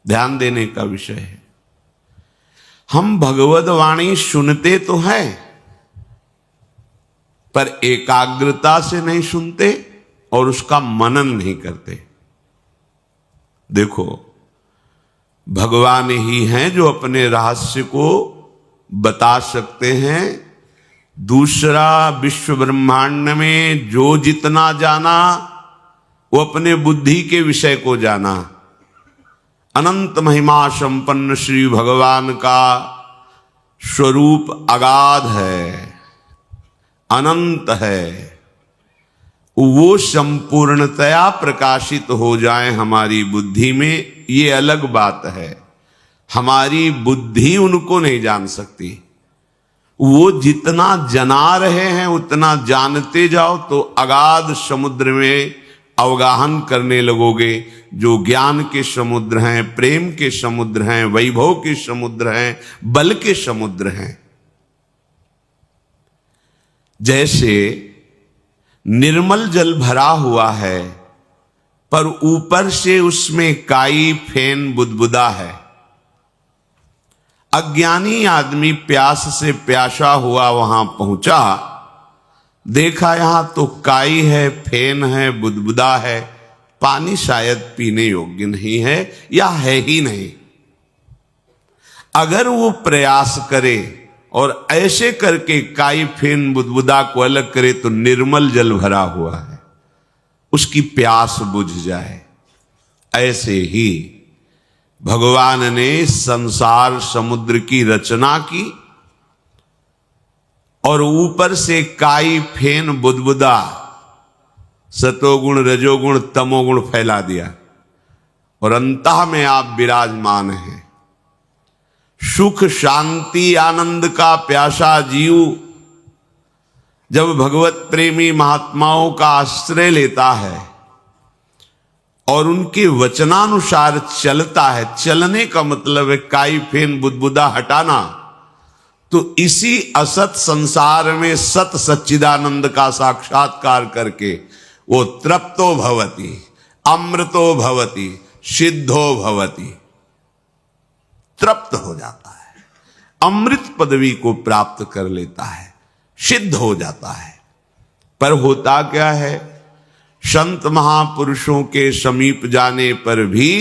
ध्यान देने का विषय है। हम भगवद वाणी सुनते तो हैं, पर एकाग्रता से नहीं सुनते और उसका मनन नहीं करते। देखो, भगवान ही हैं जो अपने रहस्य को बता सकते हैं। दूसरा विश्व ब्रह्मांड में जो जितना जाना वो अपने बुद्धि के विषय को जाना। अनंत महिमा संपन्न श्री भगवान का स्वरूप अगाध है, अनंत है। वो संपूर्णतया प्रकाशित हो जाए हमारी बुद्धि में, ये अलग बात है। हमारी बुद्धि उनको नहीं जान सकती। वो जितना जना रहे हैं उतना जानते जाओ तो अगाध समुद्र में अवगाहन करने लगोगे। जो ज्ञान के समुद्र हैं, प्रेम के समुद्र हैं, वैभव के समुद्र हैं, बल के समुद्र हैं। जैसे निर्मल जल भरा हुआ है पर ऊपर से उसमें काई फेन बुदबुदा है। अज्ञानी आदमी प्यास से प्यासा हुआ वहां पहुंचा, देखा यहां तो काई है, फेन है, बुदबुदा है, पानी शायद पीने योग्य नहीं है या है ही नहीं। अगर वो प्रयास करे और ऐसे करके काई फेन बुदबुदा को अलग करे तो निर्मल जल भरा हुआ है, उसकी प्यास बुझ जाए। ऐसे ही भगवान ने संसार समुद्र की रचना की और ऊपर से काई फेन बुदबुदा, सतोगुण रजोगुण तमोगुण फैला दिया और अंतः में आप विराजमान हैं। सुख शांति आनंद का प्यासा जीव जब भगवत प्रेमी महात्माओं का आश्रय लेता है और उनके वचनानुसार चलता है, चलने का मतलब है काई फेन बुदबुदा हटाना, तो इसी असत संसार में सत सच्चिदानंद का साक्षात्कार करके वो तृप्तो भवति, अमृतो भवति, सिद्धो भवति, तृप्त हो जाता है, अमृत पदवी को प्राप्त कर लेता है, सिद्ध हो जाता है। पर होता क्या है, संत महापुरुषों के समीप जाने पर भी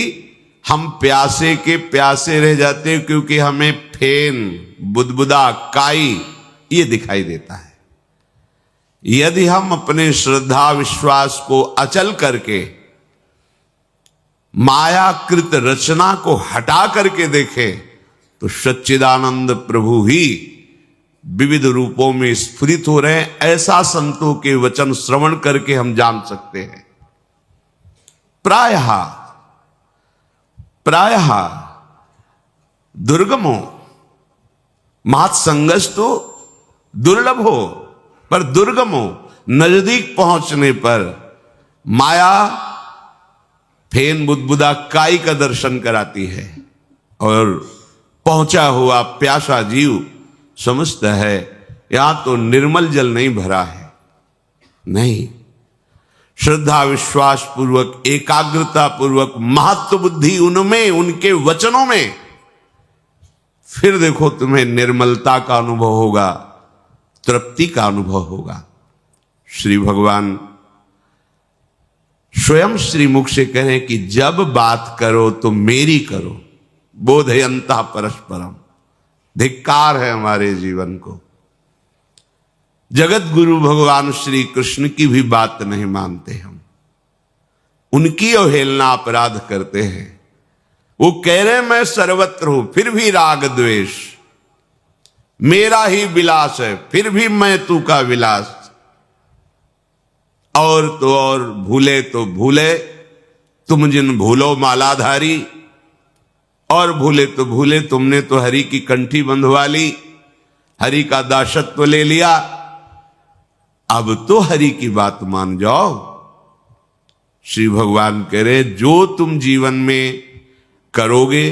हम प्यासे के प्यासे रह जाते हैं, क्योंकि हमें फेन बुदबुदा काई ये दिखाई देता है। यदि हम अपने श्रद्धा विश्वास को अचल करके मायाकृत रचना को हटा करके देखें तो सच्चिदानंद प्रभु ही विविध रूपों में स्फुरित हो रहे हैं। ऐसा संतों के वचन श्रवण करके हम जान सकते हैं। प्रायः दुर्गमो महत्संगस्तु दुर्लभो, पर दुर्गमो नजदीक पहुंचने पर माया फेन बुदबुदा काई का दर्शन कराती है और पहुंचा हुआ प्यासा जीव समझता है यहां तो निर्मल जल नहीं भरा है। नहीं, श्रद्धा विश्वास पूर्वक एकाग्रता पूर्वक महत्व बुद्धि उनमें, उनके वचनों में, फिर देखो तुम्हें निर्मलता का अनुभव होगा, तृप्ति का अनुभव होगा। श्री भगवान स्वयं श्री मुख से कहें कि जब बात करो तो मेरी करो, बोधयंता परस्परम। धिक्कार है हमारे जीवन को। जगत गुरु भगवान श्री कृष्ण की भी बात नहीं मानते हम, उनकी अवहेलना अपराध करते हैं। वो कह रहे मैं सर्वत्र हूं, फिर भी राग द्वेष, मेरा ही विलास है, फिर भी मैं तू का विलास। और तो और भूले तो भूले तुम जिन भूलो मालाधारी, और भूले तो भूले तुमने तो हरि की कंठी बंधवा ली, हरि का दासत्व ले लिया, अब तो हरि की बात मान जाओ। श्री भगवान कह रहे जो तुम जीवन में करोगे,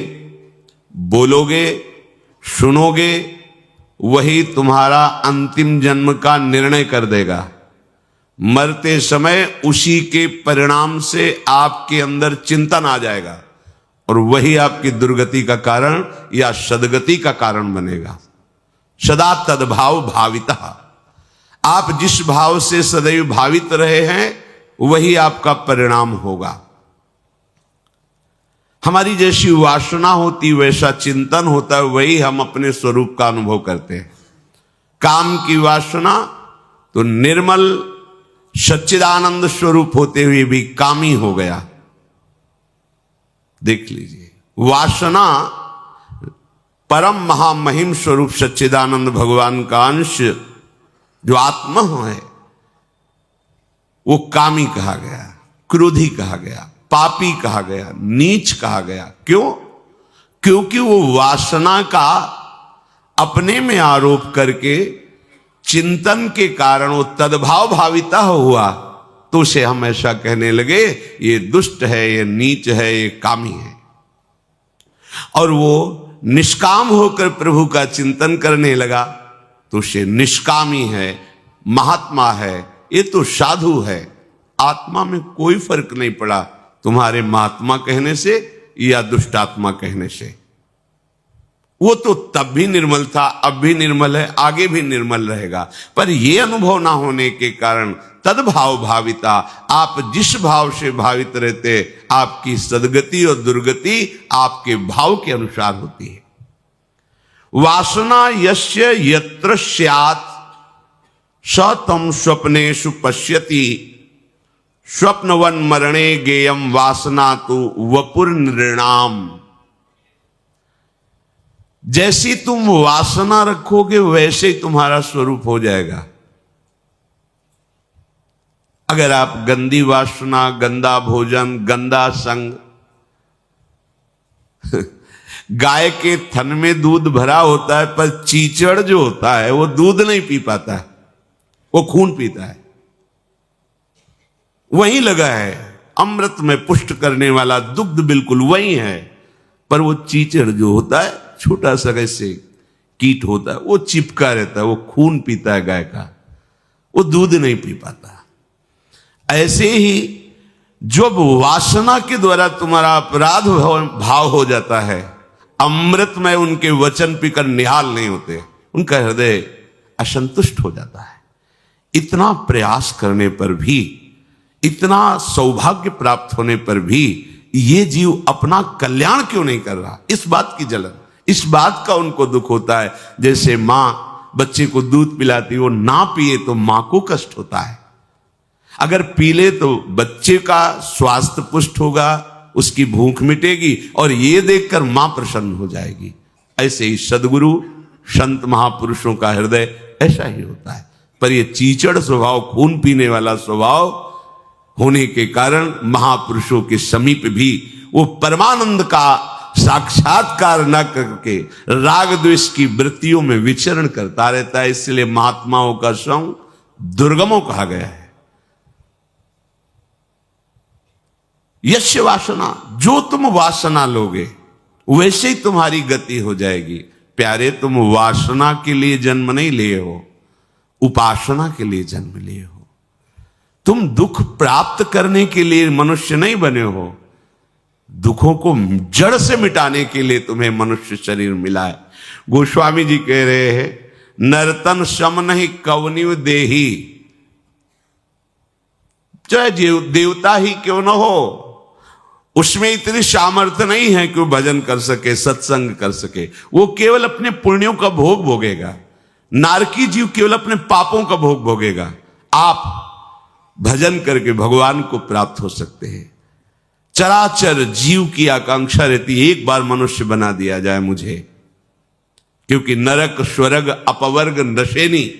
बोलोगे, सुनोगे, वही तुम्हारा अंतिम जन्म का निर्णय कर देगा। मरते समय उसी के परिणाम से आपके अंदर चिंतन आ जाएगा और वही आपकी दुर्गति का कारण या सदगति का कारण बनेगा। सदा तद्भाव भाविता, आप जिस भाव से सदैव भावित रहे हैं वही आपका परिणाम होगा। हमारी जैसी वासना होती वैसा चिंतन होता है, वही हम अपने स्वरूप का अनुभव करते हैं। काम की वासना तो निर्मल सच्चिदानंद स्वरूप होते हुए भी कामी हो गया। देख लीजिए, वासना परम महामहिम स्वरूप सच्चिदानंद भगवान का अंश जो आत्मा है वो कामी कहा गया, क्रोधी कहा गया, पापी कहा गया, नीच कहा गया। क्यों? क्योंकि वो वासना का अपने में आरोप करके चिंतन के कारण वो तद्भाव भाविता हुआ, तो उसे हम ऐसा कहने लगे ये दुष्ट है, ये नीच है, ये कामी है। और वो निष्काम होकर प्रभु का चिंतन करने लगा तो उसे निष्कामी है, महात्मा है, ये तो साधु है। आत्मा में कोई फर्क नहीं पड़ा तुम्हारे महात्मा कहने से या दुष्टात्मा कहने से। वो तो तब भी निर्मल था, अब भी निर्मल है, आगे भी निर्मल रहेगा। पर यह अनुभव ना होने के कारण तद्भाव भाविता, आप जिस भाव से भावित रहते आपकी सदगति और दुर्गति आपके भाव के अनुसार होती है। वासना यस्य यत्र स्यात् स तम स्वप्नेषु पश्यति, स्वप्नवन मरणे गेयम वासना तो वपुर नृणाम। जैसी तुम वासना रखोगे वैसे ही तुम्हारा स्वरूप हो जाएगा। अगर आप गंदी वासना, गंदा भोजन, गंदा संग, गाय के थन में दूध भरा होता है पर चीचड़ जो होता है वो दूध नहीं पी पाता है, वो खून पीता है। वहीं लगा है, अमृत में पुष्ट करने वाला दुग्ध बिल्कुल वही है, पर वो चीचड़ जो होता है छोटा सा कैसे कीट होता है, वो चिपका रहता है, वो खून पीता है गाय का, वो दूध नहीं पी पाता। ऐसे ही जब वासना के द्वारा तुम्हारा अपराध भाव हो जाता है, अमृत में उनके वचन पीकर निहाल नहीं होते, उनका हृदय असंतुष्ट हो जाता है। इतना प्रयास करने पर भी, इतना सौभाग्य प्राप्त होने पर भी ये जीव अपना कल्याण क्यों नहीं कर रहा, इस बात की जलन, इस बात का उनको दुख होता है। जैसे मां बच्चे को दूध पिलाती, वो ना पिए तो मां को कष्ट होता है, अगर पी ले तो बच्चे का स्वास्थ्य पुष्ट होगा, उसकी भूख मिटेगी और ये देखकर मां प्रसन्न हो जाएगी। ऐसे ही सदगुरु संत महापुरुषों का हृदय ऐसा ही होता है। पर ये चीचड़ स्वभाव, खून पीने वाला स्वभाव होने के कारण महापुरुषों के समीप भी वो परमानंद का साक्षात्कार न करके राग द्वेष की वृत्तियों में विचरण करता रहता है। इसलिए महात्माओं का संग दुर्गमों कहा गया है। यश वासना, जो तुम वासना लोगे वैसे ही तुम्हारी गति हो जाएगी। प्यारे, तुम वासना के लिए जन्म नहीं लिए हो, उपासना के लिए जन्म लिए हो। तुम दुख प्राप्त करने के लिए मनुष्य नहीं बने हो, दुखों को जड़ से मिटाने के लिए तुम्हें मनुष्य शरीर मिला है। गोस्वामी जी कह रहे हैं, नर्तन सम नहीं कवनिव देही, चाहे देवता ही क्यों न हो, उसमें इतनी सामर्थ्य नहीं है कि वो भजन कर सके, सत्संग कर सके। वो केवल अपने पुण्यों का भोग भोगेगा। नारकी जीव केवल अपने पापों का भोग भोगेगा। आप भजन करके भगवान को प्राप्त हो सकते हैं। चराचर जीव की आकांक्षा रहती है, एक बार मनुष्य बना दिया जाए मुझे, क्योंकि नरक स्वर्ग अपवर्ग नशेनी,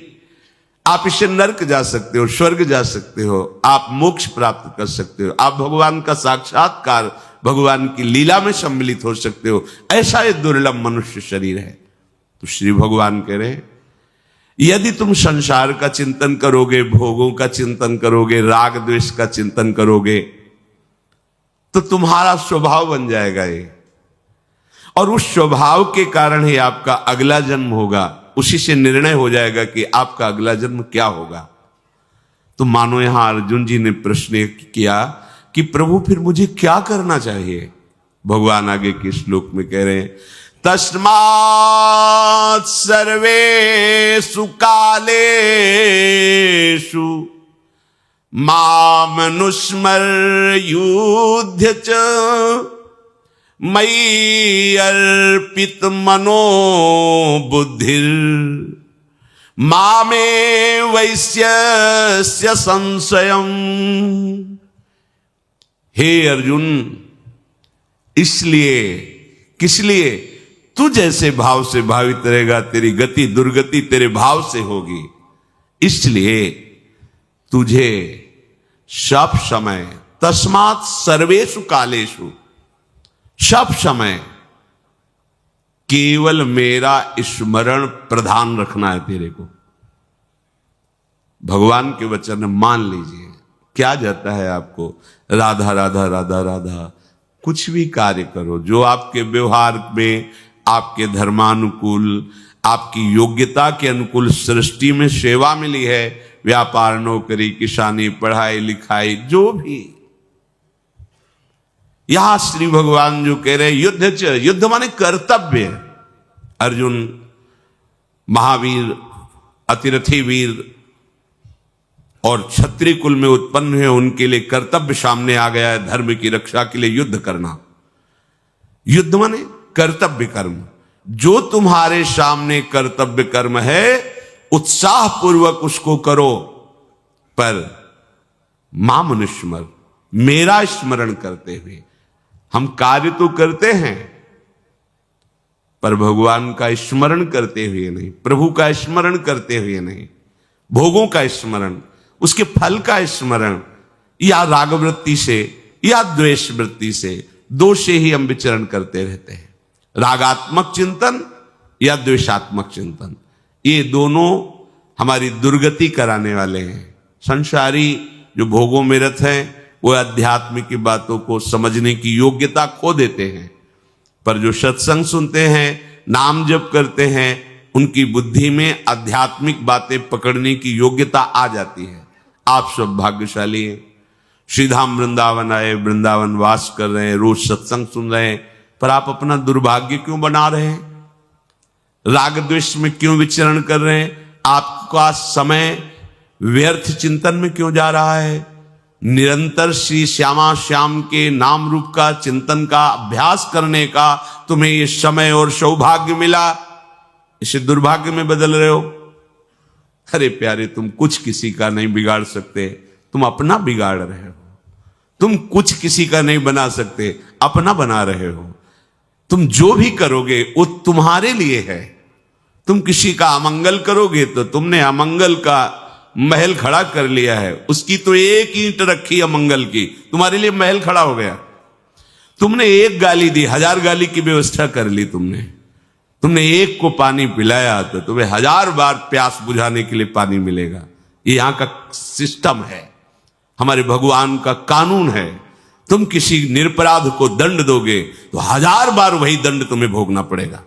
आप इससे नरक जा सकते हो, स्वर्ग जा सकते हो, आप मोक्ष प्राप्त कर सकते हो, आप भगवान का साक्षात्कार, भगवान की लीला में सम्मिलित हो सकते हो। ऐसा ये दुर्लभ मनुष्य शरीर है। तो श्री भगवान कह रहे, यदि तुम संसार का चिंतन करोगे, भोगों का चिंतन करोगे, राग द्वेष का चिंतन करोगे, तो तुम्हारा स्वभाव बन जाएगा ये, और उस स्वभाव के कारण ही आपका अगला जन्म होगा। उसी से निर्णय हो जाएगा कि आपका अगला जन्म क्या होगा। तो मानो यहां अर्जुन जी ने प्रश्न किया कि प्रभु फिर मुझे क्या करना चाहिए। भगवान आगे के श्लोक में कह रहे हैं, तस्मात् सर्वेषु कालेषु मामनुस्मर्युध्य च मयि अर्पित मनो बुद्धिर मामे वैश्यस्य संशयम्। हे अर्जुन, इसलिए, किस लिए? तू जैसे भाव से भावित रहेगा, तेरी गति दुर्गति तेरे भाव से होगी। इसलिए तुझे सब समय, तस्मात् सर्वेषु कालेषु, सब समय केवल मेरा स्मरण प्रधान रखना है तेरे को। भगवान के वचन मान लीजिए। क्या जाता है आपको? राधा राधा राधा राधा। कुछ भी कार्य करो जो आपके व्यवहार में, आपके धर्मानुकूल, आपकी योग्यता के अनुकूल सृष्टि में सेवा मिली है, व्यापार, नौकरी, किसानी, पढ़ाई लिखाई, जो भी। यहां श्री भगवान जो कह रहे युद्ध च, युद्ध माने कर्तव्य। अर्जुन महावीर, अतिरथी वीर और क्षत्रिय कुल में उत्पन्न हुए, उनके लिए कर्तव्य सामने आ गया है, धर्म की रक्षा के लिए युद्ध करना। युद्ध माने कर्तव्य कर्म। जो तुम्हारे सामने कर्तव्य कर्म है, उत्साह पूर्वक उसको करो, पर मामनुस्मर, मेरा स्मरण करते हुए। हम कार्य तो करते हैं, पर भगवान का स्मरण करते हुए नहीं, प्रभु का स्मरण करते हुए नहीं, भोगों का स्मरण, उसके फल का स्मरण, या रागवृत्ति से या द्वेष वृत्ति से, दो से ही हम विचरण करते रहते हैं। रागात्मक चिंतन या द्वेषात्मक चिंतन, ये दोनों हमारी दुर्गति कराने वाले हैं। संसारी जो भोगों में रत हैं, वो अध्यात्म की बातों को समझने की योग्यता खो देते हैं, पर जो सत्संग सुनते हैं, नाम जप करते हैं, उनकी बुद्धि में आध्यात्मिक बातें पकड़ने की योग्यता आ जाती है। आप सब भाग्यशाली हैं। श्रीधाम वृंदावन आए, वृंदावन वास कर रहे हैं, रोज सत्संग सुन रहे हैं, पर आप अपना दुर्भाग्य क्यों बना रहे हैं? राग द्वेष में क्यों विचरण कर रहे हैं? आपका समय व्यर्थ चिंतन में क्यों जा रहा है? निरंतर श्री श्यामा श्याम के नाम रूप का चिंतन का अभ्यास करने का तुम्हें ये समय और सौभाग्य मिला, इसे दुर्भाग्य में बदल रहे हो। अरे प्यारे, तुम कुछ किसी का नहीं बिगाड़ सकते, तुम अपना बिगाड़ रहे हो। तुम कुछ किसी का नहीं बना सकते, अपना बना रहे हो। तुम जो भी करोगे वो तुम्हारे लिए है। तुम किसी का अमंगल करोगे तो तुमने अमंगल का महल खड़ा कर लिया है। उसकी तो एक ईंट रखी अमंगल की, तुम्हारे लिए महल खड़ा हो गया। तुमने एक गाली दी, 1000 गाली की व्यवस्था कर ली। तुमने एक को पानी पिलाया तो तुम्हें 1000 बार प्यास बुझाने के लिए पानी मिलेगा। ये यहां का सिस्टम है, हमारे भगवान का कानून है। तुम किसी निरपराध को दंड दोगे तो 1000 बार वही दंड तुम्हें भोगना पड़ेगा।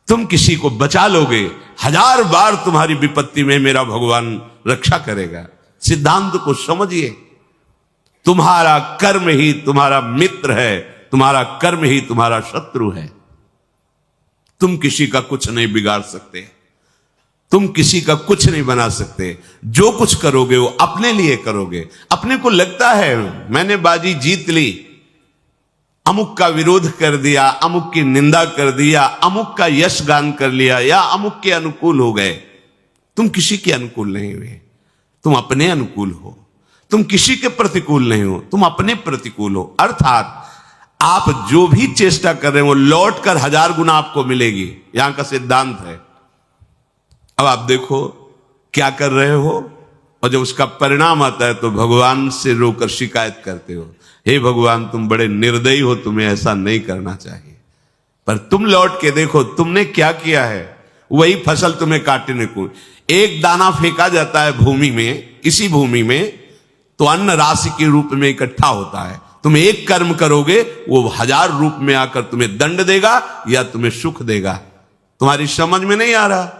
तुम किसी को बचा लोगे, 1000 बार तुम्हारी विपत्ति में मेरा भगवान रक्षा करेगा। सिद्धांत को समझिए। तुम्हारा कर्म ही तुम्हारा मित्र है, तुम्हारा कर्म ही तुम्हारा शत्रु है। तुम किसी का कुछ नहीं बिगाड़ सकते, तुम किसी का कुछ नहीं बना सकते। जो कुछ करोगे वो अपने लिए करोगे। अपने को लगता है मैंने बाजी जीत ली, अमुक का विरोध कर दिया, अमुक की निंदा कर दिया, अमुक का यश गान कर लिया, या अमुक के अनुकूल हो गए। तुम किसी के अनुकूल नहीं हुए, तुम अपने अनुकूल हो। तुम किसी के प्रतिकूल नहीं हो, तुम अपने प्रतिकूल हो। अर्थात आप जो भी चेष्टा कर रहे हो लौट कर 1000 गुना आपको मिलेगी। यहां का सिद्धांत है। अब आप देखो क्या कर रहे हो, और जब उसका परिणाम आता है तो भगवान से रोकर शिकायत करते हो, हे भगवान तुम बड़े निर्दयी हो, तुम्हें ऐसा नहीं करना चाहिए। पर तुम लौट के देखो तुमने क्या किया है। वही फसल तुम्हें काटने को, एक दाना फेंका जाता है भूमि में, इसी भूमि में तो अन्न राशि के रूप में इकट्ठा होता है। तुम एक कर्म करोगे, वो 1000 रूप में आकर तुम्हें दंड देगा या तुम्हें सुख देगा। तुम्हारी समझ में नहीं आ रहा।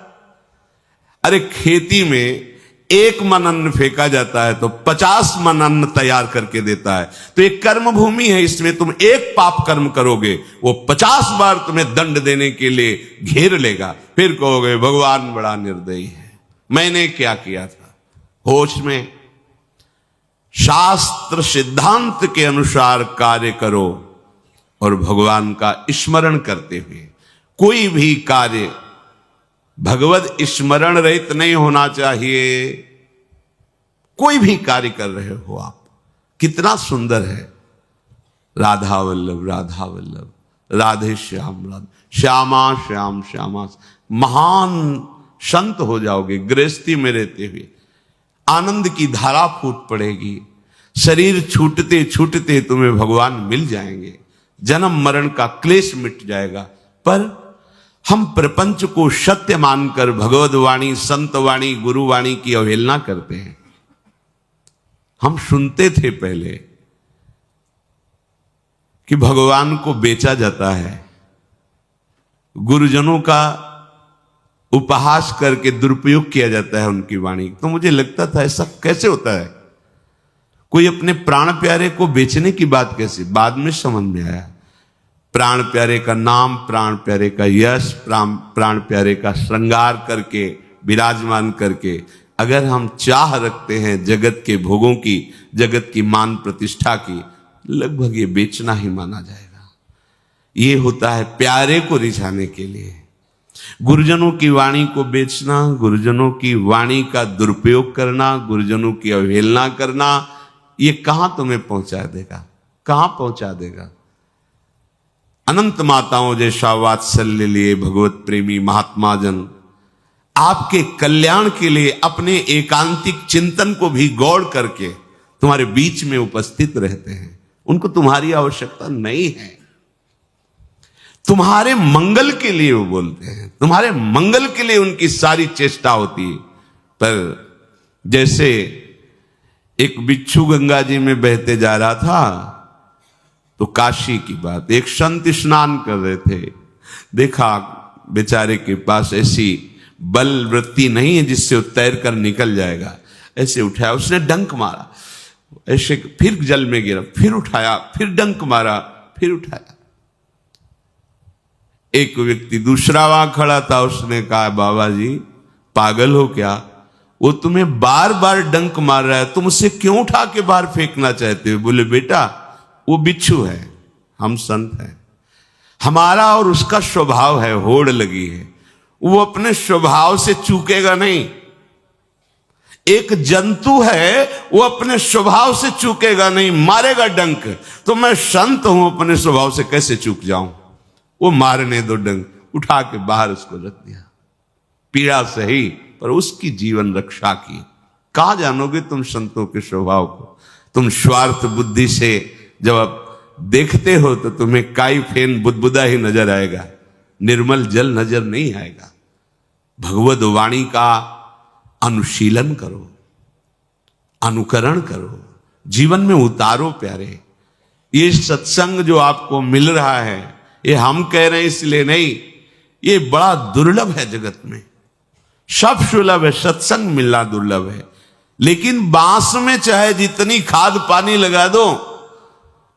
अरे खेती में एक मन अन्न फेंका जाता है तो 50 मन अन्न तैयार करके देता है। तो एक कर्म भूमि है, इसमें तुम एक पाप कर्म करोगे, वो 50 बार तुम्हें दंड देने के लिए घेर लेगा। फिर कहोगे भगवान बड़ा निर्दयी है, मैंने क्या किया था। होश में शास्त्र सिद्धांत के अनुसार कार्य करो और भगवान का स्मरण करते हुए। कोई भी कार्य भगवत स्मरण रहित नहीं होना चाहिए। कोई भी कार्य कर रहे हो आप, कितना सुंदर है, राधा वल्लभ राधा वल्लभ, राधे श्याम राधा, श्यामा श्याम श्यामा। महान संत हो जाओगे गृहस्थी में रहते हुए, आनंद की धारा फूट पड़ेगी, शरीर छूटते छूटते तुम्हें भगवान मिल जाएंगे, जन्म मरण का क्लेश मिट जाएगा। पर हम प्रपंच को सत्य मानकर भगवद वाणी, संत वाणी, गुरु वाणी की अवहेलना करते हैं। हम सुनते थे पहले कि भगवान को बेचा जाता है, गुरुजनों का उपहास करके दुरुपयोग किया जाता है उनकी वाणी। तो मुझे लगता था ऐसा कैसे होता है, कोई अपने प्राण प्यारे को बेचने की बात कैसे। बाद में समझ में आया, प्राण प्यारे का नाम, प्राण प्यारे का यश, प्राण प्यारे का श्रृंगार करके, विराजमान करके अगर हम चाह रखते हैं जगत के भोगों की, जगत की मान प्रतिष्ठा की, लगभग ये बेचना ही माना जाएगा। ये होता है प्यारे को रिझाने के लिए। गुरुजनों की वाणी को बेचना, गुरुजनों की वाणी का दुरुपयोग करना, गुरुजनों की अवहेलना करना, ये कहां तुम्हें पहुंचा देगा, कहां पहुंचा देगा। अनंत माताओं जैसा वात्सल्य लिए भगवत प्रेमी महात्मा जन आपके कल्याण के लिए अपने एकांतिक चिंतन को भी गौड़ करके तुम्हारे बीच में उपस्थित रहते हैं। उनको तुम्हारी आवश्यकता नहीं है, तुम्हारे मंगल के लिए वो बोलते हैं, तुम्हारे मंगल के लिए उनकी सारी चेष्टा होती है। पर जैसे एक बिच्छू गंगा जी में बहते जा रहा था, तो काशी की बात, एक संत स्नान कर रहे थे, देखा बेचारे के पास ऐसी बल वृत्ति नहीं है जिससे वो तैर कर निकल जाएगा। ऐसे उठाया, उसने डंक मारा, ऐसे फिर जल में गिरा, फिर उठाया, फिर डंक मारा, फिर उठाया। एक व्यक्ति दूसरा वहां खड़ा था, उसने कहा बाबा जी पागल हो क्या, वो तुम्हें बार बार डंक मार रहा है, तुम उसे क्यों उठा के बाहर फेंकना चाहते हो। बोले बेटा वो बिच्छू है, हम संत हैं, हमारा और उसका स्वभाव है, होड़ लगी है, वो अपने स्वभाव से चूकेगा नहीं। एक जंतु है, वो अपने स्वभाव से चूकेगा नहीं, मारेगा डंक। तो मैं संत हूं, अपने स्वभाव से कैसे चूक जाऊं। वो मारने दो डंक, उठा के बाहर उसको रख दिया, पीड़ा सही पर उसकी जीवन रक्षा की। कहां जानोगे तुम संतों के स्वभाव को। तुम स्वार्थ बुद्धि से जब आप देखते हो तो तुम्हें काई फेन बुदबुदा ही नजर आएगा, निर्मल जल नजर नहीं आएगा। भगवद वाणी का अनुशीलन करो, अनुकरण करो, जीवन में उतारो प्यारे। ये सत्संग जो आपको मिल रहा है, ये हम कह रहे हैं इसलिए नहीं, ये बड़ा दुर्लभ है जगत में। सब सुलभ है, सत्संग मिलना दुर्लभ है। लेकिन बांस में चाहे जितनी खाद पानी लगा दो,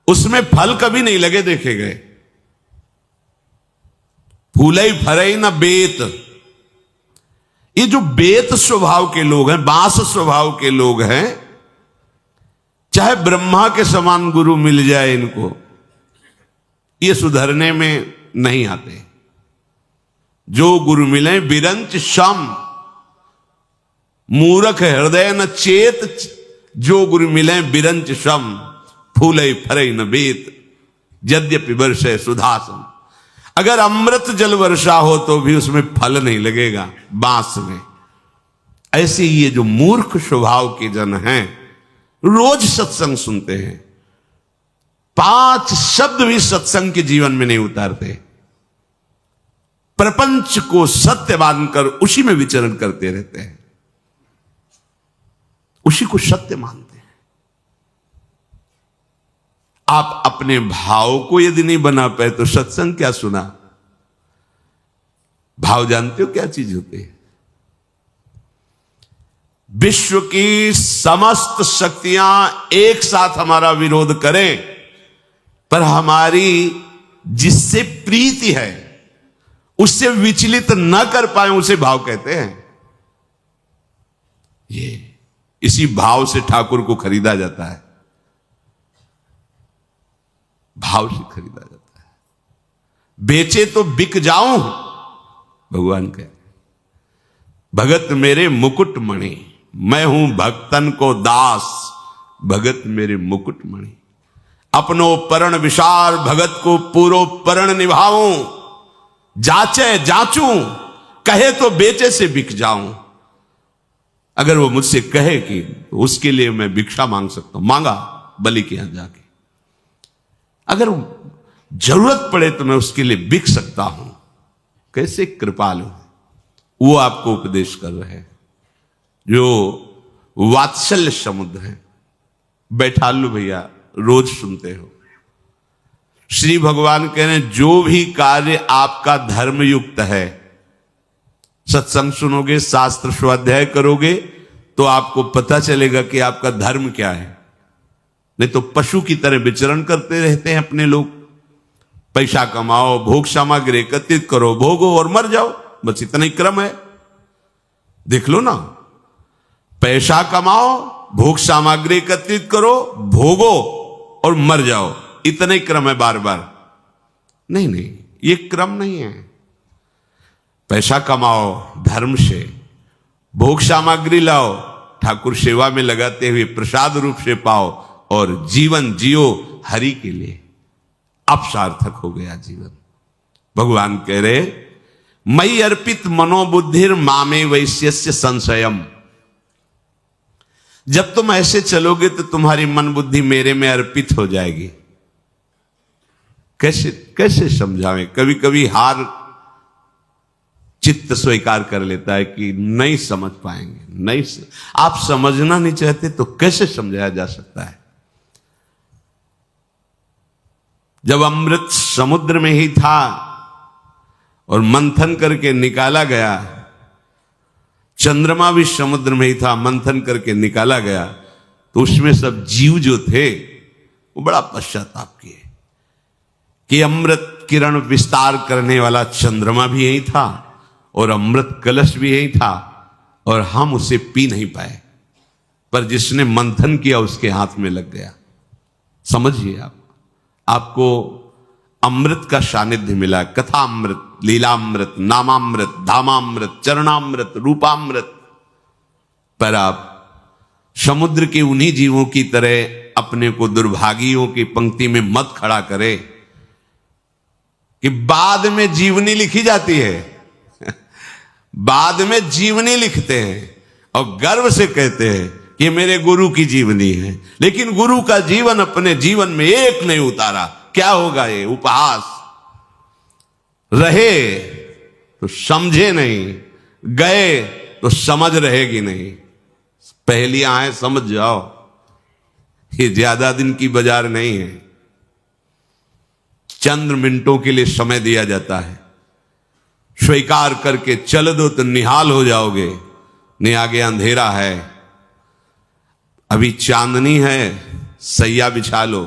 उसमें फल कभी नहीं लगे देखे गए। फूलई फरई न बेत। ये जो बेत स्वभाव के लोग हैं, बांस स्वभाव के लोग हैं, चाहे ब्रह्मा के समान गुरु मिल जाए इनको, ये सुधरने में नहीं आते। जो गुरु मिले बिरंच शम, मूर्ख हृदय न चेत। जो गुरु मिले बिरंच शम, फूले फरे न बेत, यद्यपि वर्षे सुधासम। अगर अमृत जल वर्षा हो तो भी उसमें फल नहीं लगेगा बांस में। ऐसे ये जो मूर्ख स्वभाव के जन हैं, रोज सत्संग सुनते हैं, 5 शब्द भी सत्संग के जीवन में नहीं उतारते, प्रपंच को सत्य मानकर उसी में विचरण करते रहते हैं, उसी को सत्य मानते हैं। आप अपने भाव को यदि नहीं बना पाए तो सत्संग क्या सुना। भाव जानते हो क्या चीज होती है। विश्व की समस्त शक्तियां एक साथ हमारा विरोध करें, पर हमारी जिससे प्रीति है उससे विचलित न कर पाए, उसे भाव कहते हैं। ये इसी भाव से ठाकुर को खरीदा जाता है, भाव से खरीदा जाता है। बेचे तो बिक जाऊं, भगवान कहते, भगत मेरे मुकुट मणि, मैं हूं भक्तन को दास, भगत मेरे मुकुट मणि। अपनो परण विशाल, भगत को पूरो परण निभाऊं, जाचे जाचूं, कहे तो बेचे से बिक जाऊं। अगर वो मुझसे कहे कि तो उसके लिए मैं भिक्षा मांग सकता हूं, मांगा बलि के यहां जाके। अगर जरूरत पड़े तो मैं उसके लिए बिक सकता हूं। कैसे कृपालु, वो आपको उपदेश कर रहे हैं, जो वात्सल्य समुद्र है। बैठा लो भैया, रोज सुनते हो। श्री भगवान कह रहे हैं, जो भी कार्य आपका धर्मयुक्त है, सत्संग सुनोगे, शास्त्र स्वाध्याय करोगे, तो आपको पता चलेगा कि आपका धर्म क्या है। नहीं तो पशु की तरह विचरण करते रहते हैं अपने लोग। पैसा कमाओ, भोग सामग्री एकत्रित करो, भोगो और मर जाओ, बस इतना ही क्रम है। देख लो ना, पैसा कमाओ, भोग सामग्री एकत्रित करो, भोगो और मर जाओ, इतना ही क्रम है बार बार। नहीं नहीं, ये क्रम नहीं है। पैसा कमाओ धर्म से, भोग सामग्री लाओ, ठाकुर सेवा में लगाते हुए प्रसाद रूप से पाओ, और जीवन जियो हरि के लिए। अब सार्थक हो गया जीवन। भगवान कह रहे, मई अर्पित मनोबुद्धिर मामे वैश्यस्य संशयम। जब तुम ऐसे चलोगे तो तुम्हारी मन बुद्धि मेरे में अर्पित हो जाएगी। कैसे कैसे समझावें? कभी कभी हार चित्त स्वीकार कर लेता है कि नहीं समझ पाएंगे, नहीं आप समझना नहीं चाहते तो कैसे समझाया जा सकता है? जब अमृत समुद्र में ही था और मंथन करके निकाला गया, चंद्रमा भी समुद्र में ही था, मंथन करके निकाला गया, तो उसमें सब जीव जो थे वो बड़ा पश्चाताप किए कि अमृत किरण विस्तार करने वाला चंद्रमा भी यही था और अमृत कलश भी यही था, और हम उसे पी नहीं पाए, पर जिसने मंथन किया उसके हाथ में लग गया। समझिए आप, आपको अमृत का सानिध्य मिला, कथामृत, लीलामृत, नामामृत, धामामृत, चरणामृत, रूपामृत, पर आप समुद्र के उन्हीं जीवों की तरह अपने को दुर्भागियों की पंक्ति में मत खड़ा करे कि बाद में जीवनी लिखी जाती है। बाद में जीवनी लिखते हैं और गर्व से कहते हैं कि मेरे गुरु की जीवनी है, लेकिन गुरु का जीवन अपने जीवन में एक नहीं उतारा। क्या होगा ये उपहास? रहे तो समझे नहीं, गए तो समझ रहेगी नहीं। पहलियां हैं, समझ जाओ, ये ज्यादा दिन की बाजार नहीं है। चंद मिनटों के लिए समय दिया जाता है, स्वीकार करके चल दो तो निहाल हो जाओगे, नहीं आगे अंधेरा है। अभी चांदनी है, सैया बिछा लो,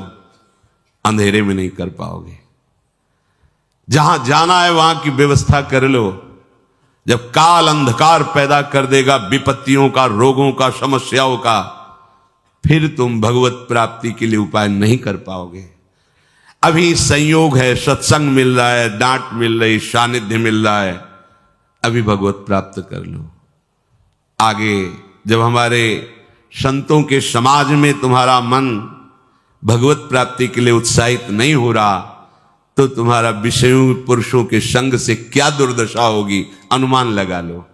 अंधेरे में नहीं कर पाओगे। जहां जाना है वहां की व्यवस्था कर लो। जब काल अंधकार पैदा कर देगा, विपत्तियों का, रोगों का, समस्याओं का, फिर तुम भगवत प्राप्ति के लिए उपाय नहीं कर पाओगे। अभी संयोग है, सत्संग मिल रहा है, डांट मिल रही, सानिध्य मिल रहा है, अभी भगवत प्राप्त कर लो। आगे जब हमारे संतों के समाज में तुम्हारा मन भगवत प्राप्ति के लिए उत्साहित नहीं हो रहा, तो तुम्हारा विषयों पुरुषों के संग से क्या दुर्दशा होगी, अनुमान लगा लो।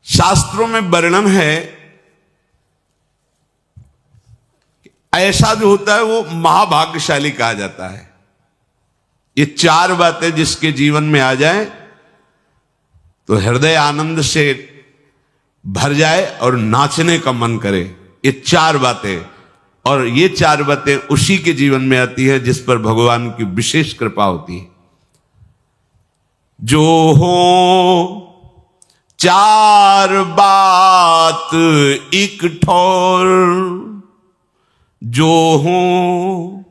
शास्त्रों में वर्णन है, ऐसा जो होता है वो महाभाग्यशाली कहा जाता है। ये चार बातें जिसके जीवन में आ जाए तो हृदय आनंद से भर जाए और नाचने का मन करे। ये चार बातें, और ये चार बातें उसी के जीवन में आती है जिस पर भगवान की विशेष कृपा होती है। जो हो चार बात एक ठोर, जो हूं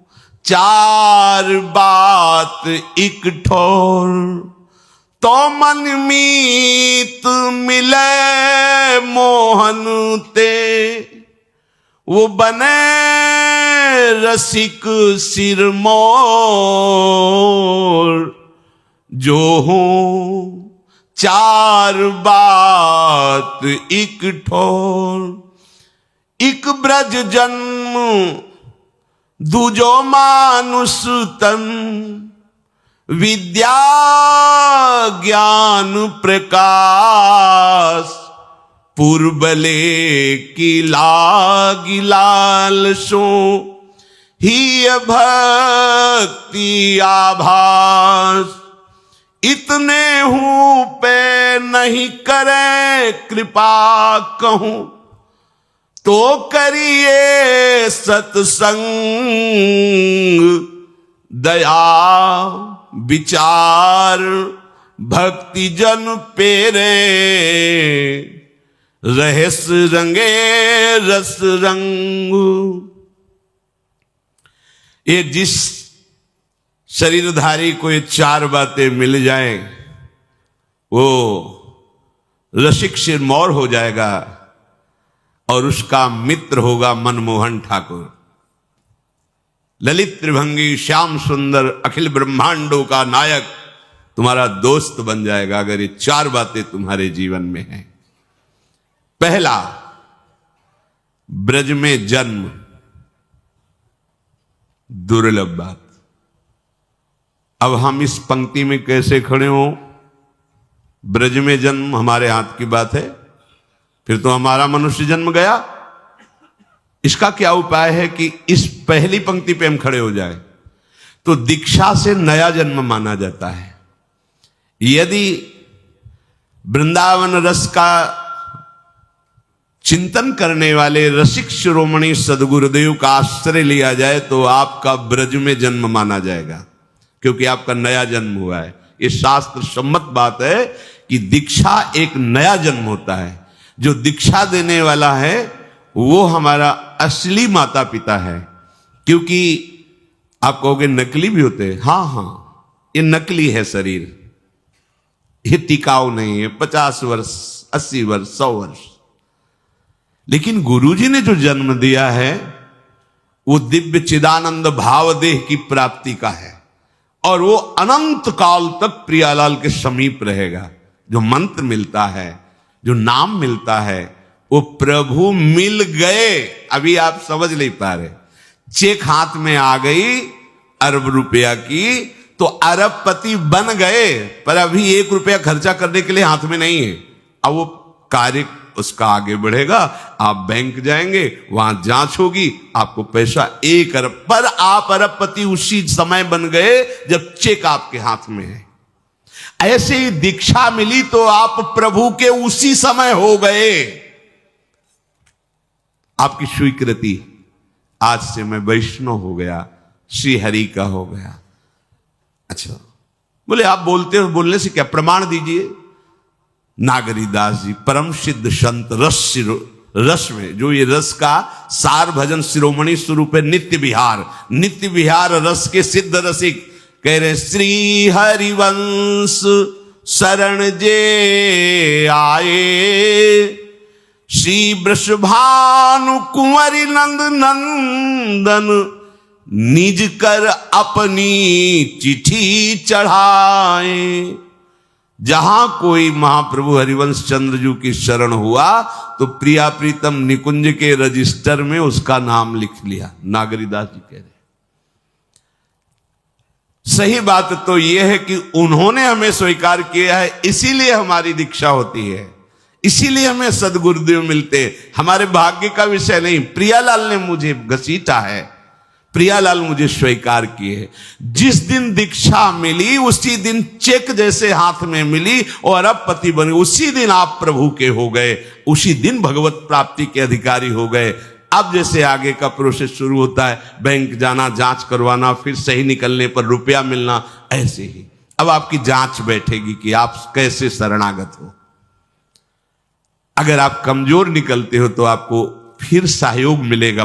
चार बात एक ठोर, तो मन मीत मिले मोहन ते, वो बने रसिक सिरमौर, जो हूं चार बात एक ठोर। एक ब्रज जन्म दूजो मानुष तन, विद्या ज्ञान प्रकाश, पूर्वले की लागी लाल सो, ही भक्ति आभास। इतने हूं पे नहीं करे कृपा कहूं, तो करिए सत्संग, दया विचार भक्ति जन पेरे, रहस रंगे रस रंग। ये जिस शरीरधारी को ये चार बातें मिल जाए, वो रसिक सिरमौर हो जाएगा और उसका मित्र होगा मनमोहन ठाकुर। ललित त्रिभंगी श्याम सुंदर अखिल ब्रह्मांडों का नायक तुम्हारा दोस्त बन जाएगा, अगर ये चार बातें तुम्हारे जीवन में हैं। पहला, ब्रज में जन्म, दुर्लभ बात। अब हम इस पंक्ति में कैसे खड़े हो? ब्रज में जन्म हमारे हाथ की बात है, फिर तो हमारा मनुष्य जन्म गया। इसका क्या उपाय है कि इस पहली पंक्ति पे हम खड़े हो जाए? तो दीक्षा से नया जन्म माना जाता है। यदि वृंदावन रस का चिंतन करने वाले रसिक शिरोमणि सदगुरुदेव का आश्रय लिया जाए तो आपका ब्रज में जन्म माना जाएगा, क्योंकि आपका नया जन्म हुआ है। ये शास्त्र सम्मत बात है कि दीक्षा एक नया जन्म होता है। जो दीक्षा देने वाला है वो हमारा असली माता पिता है। क्योंकि आप कहोगे नकली भी होते हैं, हाँ, ये नकली है शरीर, ये टिकाऊ नहीं है। 50 वर्ष, 80 वर्ष, 100 वर्ष। लेकिन गुरुजी ने जो जन्म दिया है वो दिव्य चिदानंद भाव देह की प्राप्ति का है, और वो अनंत काल तक प्रियालाल के समीप रहेगा। जो मंत्र मिलता है, जो नाम मिलता है, वो प्रभु मिल गए। अभी आप समझ नहीं पा रहे। चेक हाथ में आ गई अरब रुपया की तो अरबपति बन गए, पर अभी 1 रुपया खर्चा करने के लिए हाथ में नहीं है। अब वो कार्य उसका आगे बढ़ेगा, आप बैंक जाएंगे, वहां जांच होगी, आपको पैसा 1 अरब, पर आप अरबपति उसी समय बन गए जब चेक आपके हाथ में है। ऐसे ही दीक्षा मिली तो आप प्रभु के उसी समय हो गए। आपकी स्वीकृति, आज से मैं वैष्णव हो गया, श्री हरि का हो गया। अच्छा, बोले आप बोलते हो, बोलने से क्या, प्रमाण दीजिए। नागरीदास जी परम सिद्ध संत रस में, जो ये रस का सार भजन शिरोमणि स्वरूप है, नित्य विहार रस के सिद्ध रसिक कह रहे, श्री हरिवंश शरण जे आए, श्री वृषभानु कुंवरी नंद नंदन, निज कर अपनी चिट्ठी चढ़ाए। जहां कोई महाप्रभु हरिवंश चंद्र जी की शरण हुआ तो प्रिया प्रीतम निकुंज के रजिस्टर में उसका नाम लिख लिया। नागरीदास जी कह रहे, सही बात तो यह है कि उन्होंने हमें स्वीकार किया है, इसीलिए हमारी दीक्षा होती है, इसीलिए हमें सदगुरुदेव मिलते। हमारे भाग्य का विषय नहीं, प्रियालाल ने मुझे घसीटा है, प्रियालाल मुझे स्वीकार किए। जिस दिन दीक्षा मिली उसी दिन चेक जैसे हाथ में मिली और अरबपति बने, उसी दिन आप प्रभु के हो गए, उसी दिन भगवत प्राप्ति के अधिकारी हो गए। अब जैसे आगे का प्रोसेस शुरू होता है, बैंक जाना, जांच करवाना, फिर सही निकलने पर रुपया मिलना, ऐसे ही अब आपकी जांच बैठेगी कि आप कैसे शरणागत हो। अगर आप कमजोर निकलते हो तो आपको फिर सहयोग मिलेगा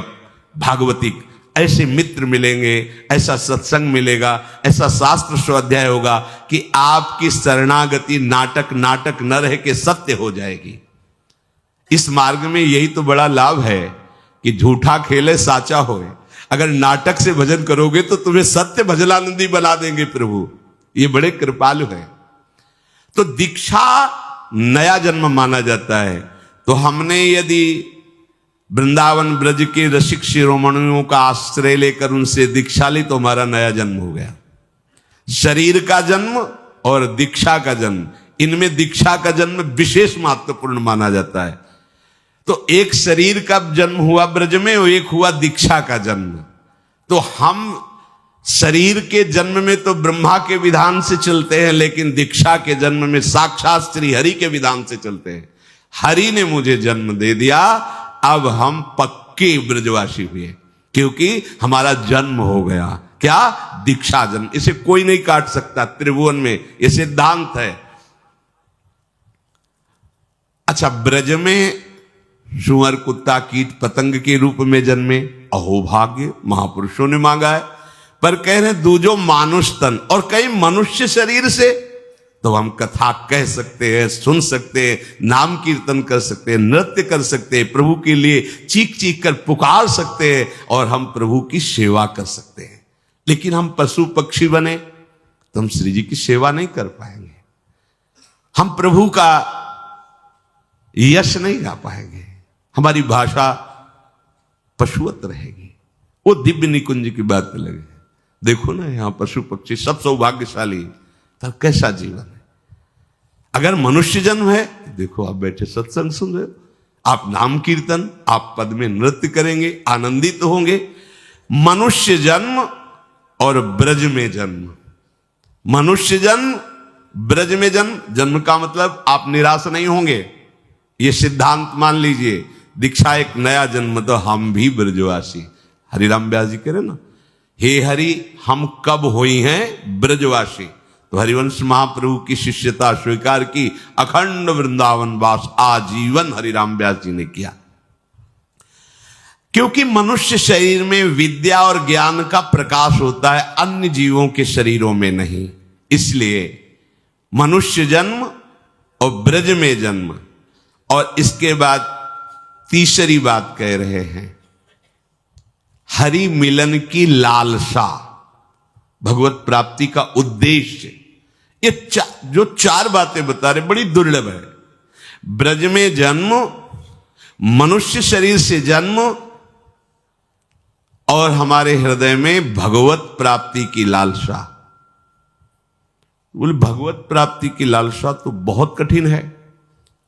भागवतिक, ऐसे मित्र मिलेंगे, ऐसा सत्संग मिलेगा, ऐसा शास्त्र स्वाध्याय होगा कि आपकी शरणागति नाटक नाटक न रह के सत्य हो जाएगी। इस मार्ग में यही तो बड़ा लाभ है कि झूठा खेले साचा होए। अगर नाटक से भजन करोगे तो तुम्हें सत्य भजनानंदी बना देंगे प्रभु, ये बड़े कृपालु हैं। तो दीक्षा नया जन्म माना जाता है। तो हमने यदि वृंदावन ब्रज के रसिक शिरोमणियों का आश्रय लेकर उनसे दीक्षा ली तो हमारा नया जन्म हो गया। शरीर का जन्म और दीक्षा का जन्म, इनमें दीक्षा का जन्म विशेष महत्वपूर्ण माना जाता है। तो एक शरीर का जन्म हुआ ब्रज में और एक हुआ दीक्षा का जन्म। तो हम शरीर के जन्म में तो ब्रह्मा के विधान से चलते हैं, लेकिन दीक्षा के जन्म में साक्षात श्री हरि के विधान से चलते हैं। हरि ने मुझे जन्म दे दिया, अब हम पक्के ब्रजवासी हुए, क्योंकि हमारा जन्म हो गया। क्या? दीक्षा जन्म। इसे कोई नहीं काट सकता त्रिभुवन में, यह सिद्धांत है। अच्छा, ब्रज में सुअर कुत्ता कीट पतंग के रूप में जन्मे, अहोभाग्य, महापुरुषों ने मांगा है। पर कह रहे दूजो मानुष तन, और कई मनुष्य शरीर से तो हम कथा कह सकते हैं, सुन सकते हैं, नाम कीर्तन कर सकते हैं, नृत्य कर सकते हैं, प्रभु के लिए चीख चीख कर पुकार सकते हैं, और हम प्रभु की सेवा कर सकते हैं। लेकिन हम पशु पक्षी बने तो हम श्री जी की सेवा नहीं कर पाएंगे, हम प्रभु का यश नहीं गा पाएंगे, हमारी भाषा पशुवत रहेगी। वो दिव्य निकुंज की बात अलग है। देखो ना, यहां पशु पक्षी सब सौभाग्यशाली, तो कैसा जीवन है। अगर मनुष्य जन्म है, देखो आप बैठे सत्संग सुन रहे हो, आप नाम कीर्तन, आप पद में नृत्य करेंगे, आनंदित होंगे। मनुष्य जन्म और ब्रज में जन्म, मनुष्य जन्म ब्रज में जन्म, जन्म का मतलब आप निराश नहीं होंगे, ये सिद्धांत मान लीजिए। दीक्षा एक नया जन्म, तो हम भी ब्रजवासी। हरिराम व्यास जी कह रहे ना, हे हरि हम कब हुई हैं ब्रजवासी। तो हरिवंश महाप्रभु की शिष्यता स्वीकार की, अखंड वृंदावन वास आजीवन हरिराम व्यास जी ने किया। क्योंकि मनुष्य शरीर में विद्या और ज्ञान का प्रकाश होता है, अन्य जीवों के शरीरों में नहीं। इसलिए मनुष्य जन्म और ब्रज में जन्म, और इसके बाद तीसरी बात कह रहे हैं, हरि मिलन की लालसा, भगवत प्राप्ति का उद्देश्य। ये जो चार बातें बता रहे बड़ी दुर्लभ है। ब्रज में जन्म, मनुष्य शरीर से जन्म, और हमारे हृदय में भगवत प्राप्ति की लालसा। बोले भगवत प्राप्ति की लालसा तो बहुत कठिन है।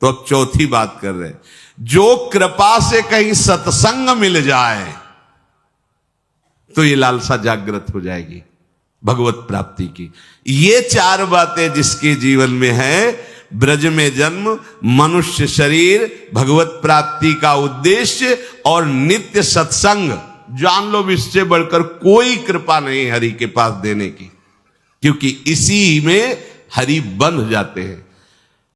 तो अब चौथी बात कर रहे हैं, जो कृपा से कहीं सत्संग मिल जाए तो ये लालसा जागृत हो जाएगी भगवत प्राप्ति की। ये चार बातें जिसके जीवन में है, ब्रज में जन्म, मनुष्य शरीर, भगवत प्राप्ति का उद्देश्य और नित्य सत्संग, जान लो इससे बढ़कर कोई कृपा नहीं हरि के पास देने की, क्योंकि इसी में हरि बंध जाते हैं।